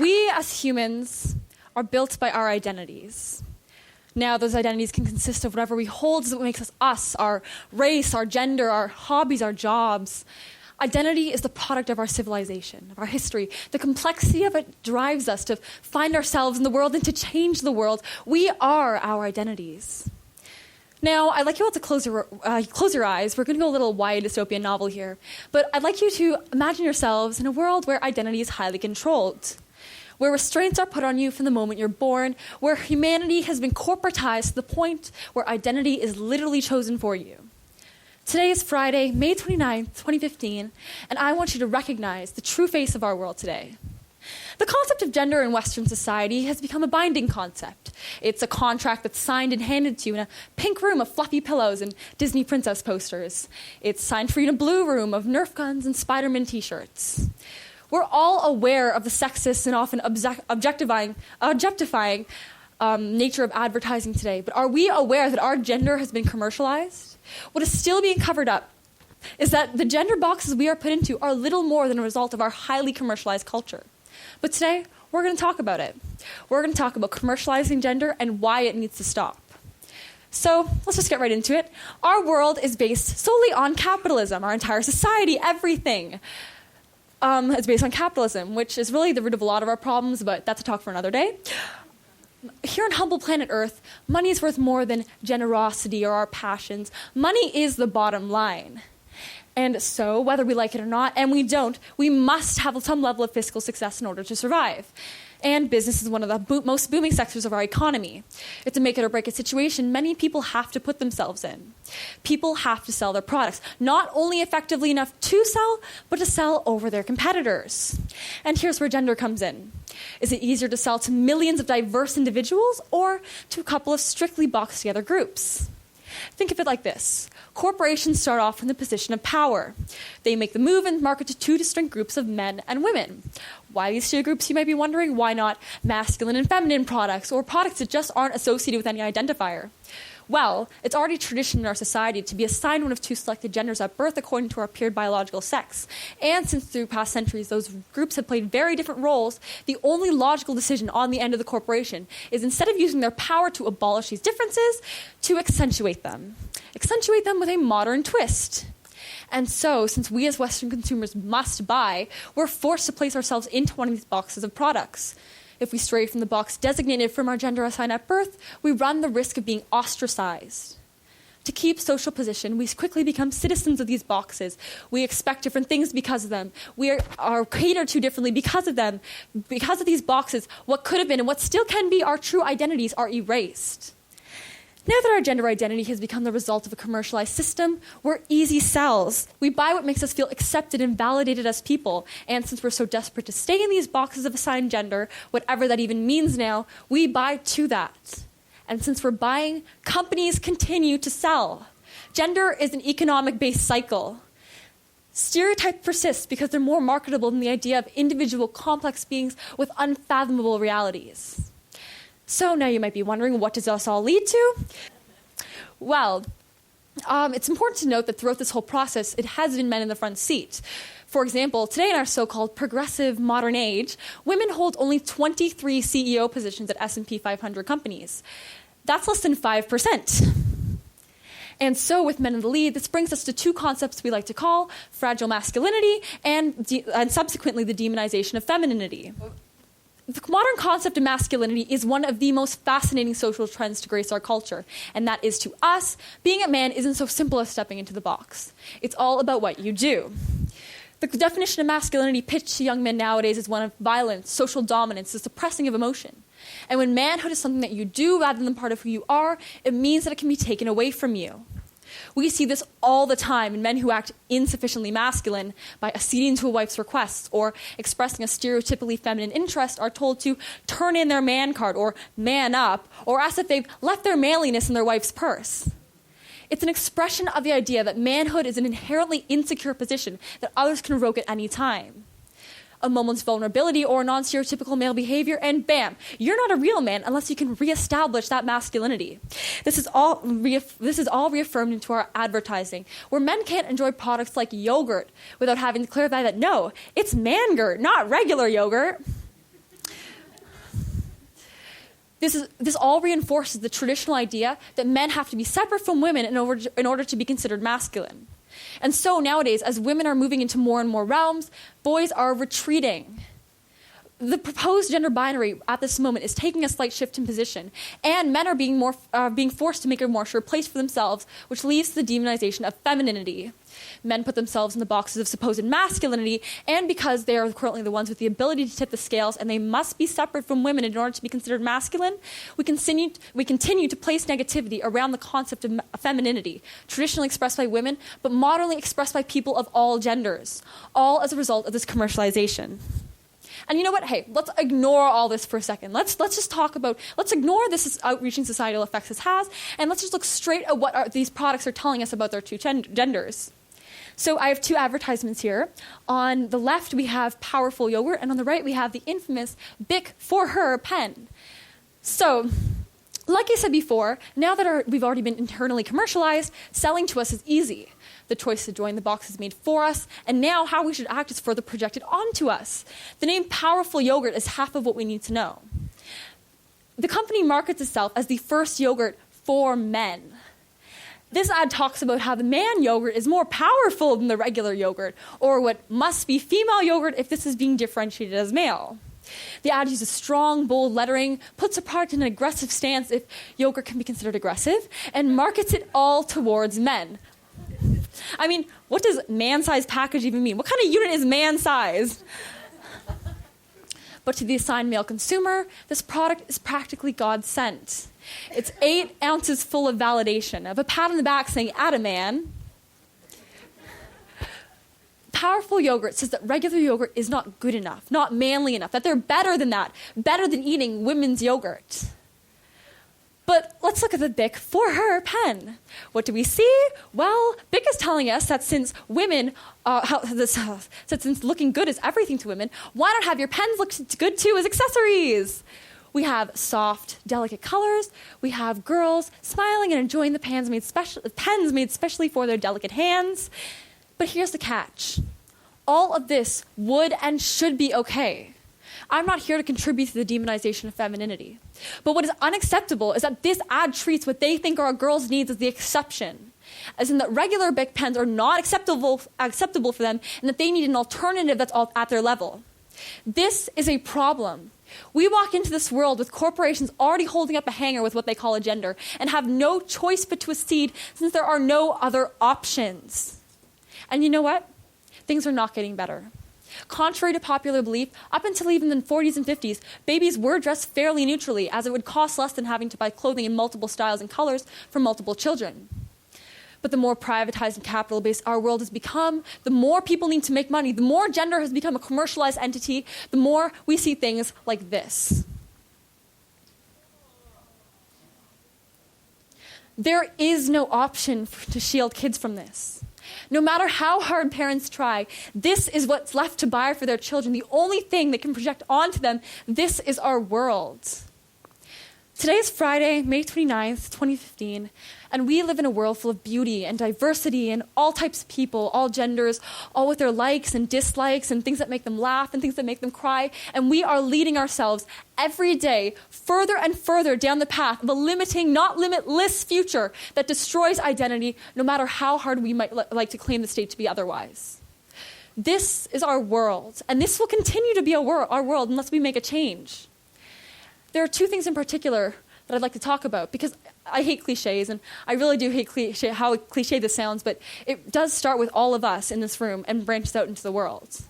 We as humans are built by our identities. Now, those identities can consist of whatever we hold as what makes us us, our race, our gender, our hobbies, our jobs. Identity is the product of our civilization, of our history. The complexity of it drives us to find ourselves in the world and to change the world. We are our identities. Now, I'd like you all to close your eyes. We're going to go a little YA dystopian novel here. But I'd like you to imagine yourselves in a world where identity is highly controlled, where restraints are put on you from the moment you're born, where humanity has been corporatized to the point where identity is literally chosen for you. Today is Friday, May 29th, 2015, and I want you to recognize the true face of our world today. The concept of gender in Western society has become a binding concept. It's a contract that's signed and handed to you in a pink room of fluffy pillows and Disney princess posters. It's signed for you in a blue room of Nerf guns and Spider-Man t-shirts. We're all aware of the sexist and often objectifying nature of advertising today, but are we aware that our gender has been commercialized? What is still being covered up is that the gender boxes we are put into are little more than a result of our highly commercialized culture. But today, we're going to talk about it. We're going to talk about commercializing gender and why it needs to stop. So let's just get right into it. Our world is based solely on capitalism. Our entire society, everything, is based on capitalism, which is really the root of a lot of our problems, but that's a talk for another day. Here on humble planet Earth, money is worth more than generosity or our passions. Money is the bottom line. And so, whether we like it or not, and we don't, we must have some level of fiscal success in order to survive. And business is one of the most booming sectors of our economy. It's a make it or break it situation many people have to put themselves in. People have to sell their products, not only effectively enough to sell, but to sell over their competitors. And here's where gender comes in. Is it easier to sell to millions of diverse individuals or to a couple of strictly boxed together groups? Think of it like this. Corporations start off from the position of power. They make the move and market to two distinct groups of men and women. Why these two groups, you might be wondering? Why not masculine and feminine products or products that just aren't associated with any identifier? Well, it's already tradition in our society to be assigned one of two selected genders at birth according to our paired biological sex. And since through past centuries those groups have played very different roles, the only logical decision on the end of the corporation is instead of using their power to abolish these differences, to accentuate them. Accentuate them with a modern twist. And so, since we as Western consumers must buy, we're forced to place ourselves into one of these boxes of products. If we stray from the box designated from our gender assigned at birth, we run the risk of being ostracized. To keep social position, we quickly become citizens of these boxes. We expect different things because of them. We are catered to differently because of them. Because of these boxes, what could have been and what still can be our true identities are erased. Now that our gender identity has become the result of a commercialized system, we're easy sells. We buy what makes us feel accepted and validated as people. And since we're so desperate to stay in these boxes of assigned gender, whatever that even means now, we buy to that. And since we're buying, companies continue to sell. Gender is an economic-based cycle. Stereotypes persist because they're more marketable than the idea of individual complex beings with unfathomable realities. So now you might be wondering, what does this all lead to? Well, it's important to note that throughout this whole process, it has been men in the front seat. For example, today in our so-called progressive modern age, women hold only 23 CEO positions at S&P 500 companies. That's less than 5%. And so with men in the lead, this brings us to two concepts we like to call fragile masculinity and subsequently the demonization of femininity. The modern concept of masculinity is one of the most fascinating social trends to grace our culture, and that is to us, being a man isn't so simple as stepping into the box. It's all about what you do. The definition of masculinity pitched to young men nowadays is one of violence, social dominance, the suppressing of emotion. And when manhood is something that you do rather than part of who you are, it means that it can be taken away from you. We see this all the time in men who act insufficiently masculine by acceding to a wife's requests or expressing a stereotypically feminine interest are told to turn in their man card or man up or as if they've left their manliness in their wife's purse. It's an expression of the idea that manhood is an inherently insecure position that others can revoke at any time. A moment's vulnerability or non-stereotypical male behavior, and bam, you're not a real man unless you can reestablish that masculinity. This is all reaffirmed into our advertising, where men can't enjoy products like yogurt without having to clarify that no, it's man-gurt, not regular yogurt. This all reinforces the traditional idea that men have to be separate from women in order to be considered masculine. And so nowadays, as women are moving into more and more realms, boys are retreating. The proposed gender binary at this moment is taking a slight shift in position, and men are being forced to make a more sure place for themselves, which leads to the demonization of femininity. Men put themselves in the boxes of supposed masculinity, and because they are currently the ones with the ability to tip the scales and they must be separate from women in order to be considered masculine, we continue to place negativity around the concept of femininity, traditionally expressed by women, but modernly expressed by people of all genders, all as a result of this commercialization. And you know what? Hey, let's ignore all this for a second. Let's ignore this outreaching societal effects this has, and let's just look straight at what these products are telling us about their two genders. So I have two advertisements here. On the left, we have Powerful Yogurt, and on the right, we have the infamous Bic for Her pen. So, like I said before, now that we've already been internally commercialized, selling to us is easy. The choice to join the box is made for us, and now how we should act is further projected onto us. The name Powerful Yogurt is half of what we need to know. The company markets itself as the first yogurt for men. This ad talks about how the man yogurt is more powerful than the regular yogurt, or what must be female yogurt if this is being differentiated as male. The ad uses strong, bold lettering, puts a product in an aggressive stance if yogurt can be considered aggressive, and markets it all towards men. I mean, what does man-sized package even mean? What kind of unit is man-sized? But to the assigned male consumer, this product is practically God-sent. It's 8 ounces full of validation, of a pat on the back saying, "Atta man." Powerful Yogurt says that regular yogurt is not good enough, not manly enough, that they're better than that, better than eating women's yogurt. But let's look at the Bic for Her pen. What do we see? Well, Bic is telling us that since since looking good is everything to women, why not have your pens look good too as accessories? We have soft, delicate colors. We have girls smiling and enjoying the pens made specially for their delicate hands. But here's the catch. All of this would and should be okay. I'm not here to contribute to the demonization of femininity. But what is unacceptable is that this ad treats what they think are a girl's needs as the exception, as in that regular Bic pens are not acceptable for them, and that they need an alternative that's all at their level. This is a problem. We walk into this world with corporations already holding up a hanger with what they call a gender, and have no choice but to accede since there are no other options. And you know what? Things are not getting better. Contrary to popular belief, up until even the 40s and 50s, babies were dressed fairly neutrally, as it would cost less than having to buy clothing in multiple styles and colors for multiple children. But the more privatized and capital-based our world has become, the more people need to make money, the more gender has become a commercialized entity, the more we see things like this. There is no option to shield kids from this. No matter how hard parents try, this is what's left to buy for their children. The only thing that can project onto them, this is our world. Today is Friday, May 29th, 2015, and we live in a world full of beauty and diversity and all types of people, all genders, all with their likes and dislikes and things that make them laugh and things that make them cry, and we are leading ourselves every day further and further down the path of a limiting, not limitless future that destroys identity no matter how hard we might like to claim the state to be otherwise. This is our world, and this will continue to be our world unless we make a change. There are two things in particular that I'd like to talk about, because I hate cliches, and I really do hate how cliche this sounds, but it does start with all of us in this room and branches out into the world.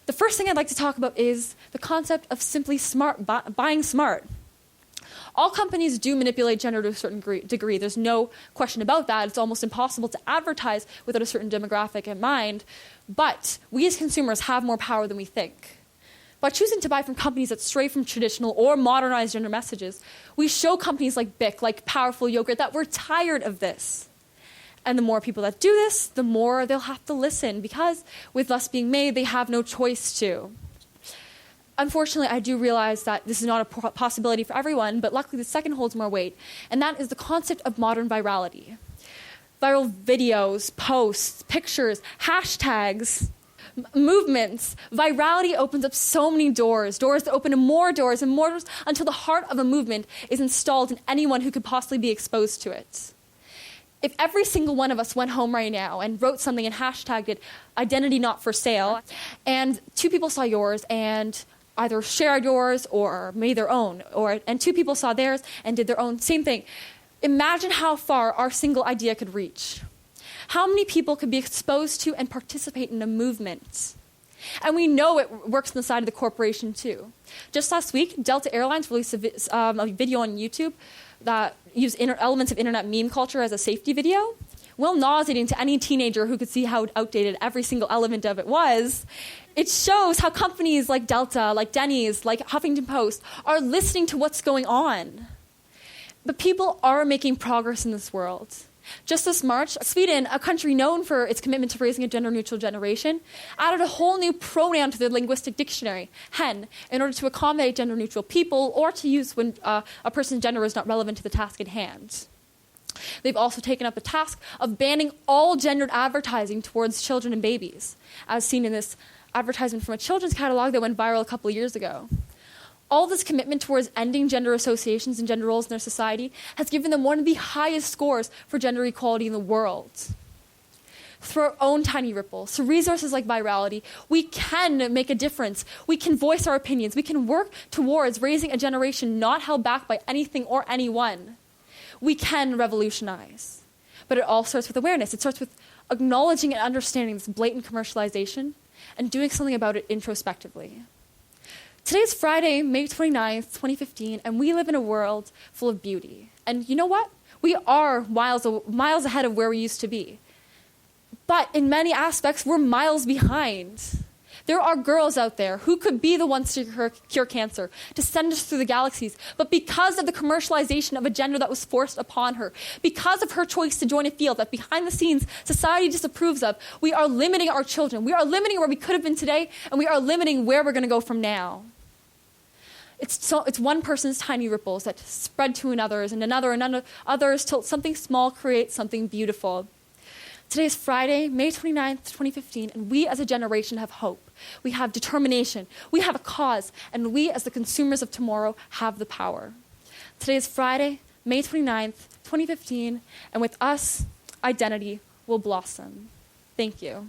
The first thing I'd like to talk about is the concept of simply buying smart. All companies do manipulate gender to a certain degree. There's no question about that. It's almost impossible to advertise without a certain demographic in mind, but we as consumers have more power than we think. By choosing to buy from companies that stray from traditional or modernized gender messages, we show companies like Bic, like Powerful Yogurt, that we're tired of this. And the more people that do this, the more they'll have to listen, because with less being made, they have no choice to. Unfortunately, I do realize that this is not a possibility for everyone, but luckily the second holds more weight, and that is the concept of modern virality. Viral videos, posts, pictures, hashtags. movements. Virality opens up so many doors that open to more doors and more doors until the heart of a movement is installed in anyone who could possibly be exposed to it. If every single one of us went home right now and wrote something and hashtagged it identity not for sale, and two people saw yours and either shared yours or made their own, and two people saw theirs and did their own, same thing. Imagine how far our single idea could reach. How many people could be exposed to and participate in a movement? And we know it works on the side of the corporation too. Just last week, Delta Airlines released a video on YouTube that used elements of internet meme culture as a safety video. Well, nauseating to any teenager who could see how outdated every single element of it was. It shows how companies like Delta, like Denny's, like Huffington Post are listening to what's going on. But people are making progress in this world. Just this March, Sweden, a country known for its commitment to raising a gender-neutral generation, added a whole new pronoun to their linguistic dictionary, hen, in order to accommodate gender-neutral people or to use when a person's gender is not relevant to the task at hand. They've also taken up the task of banning all gendered advertising towards children and babies, as seen in this advertisement from a children's catalog that went viral a couple of years ago. All this commitment towards ending gender associations and gender roles in their society has given them one of the highest scores for gender equality in the world. Through our own tiny ripples, through resources like Virality, we can make a difference. We can voice our opinions. We can work towards raising a generation not held back by anything or anyone. We can revolutionize. But it all starts with awareness. It starts with acknowledging and understanding this blatant commercialization and doing something about it introspectively. Today's Friday, May 29th, 2015, and we live in a world full of beauty. And you know what? We are miles ahead of where we used to be. But in many aspects, we're miles behind. There are girls out there who could be the ones to cure cancer, to send us through the galaxies. But because of the commercialization of a gender that was forced upon her, because of her choice to join a field that behind the scenes society disapproves of, we are limiting our children. We are limiting where we could have been today, and we are limiting where we're going to go from now. It's one person's tiny ripples that spread to another's and another and others till something small creates something beautiful. Today is Friday, May 29th, 2015, and we as a generation have hope. We have determination. We have a cause, and we as the consumers of tomorrow have the power. Today is Friday, May 29th, 2015, and with us, identity will blossom. Thank you.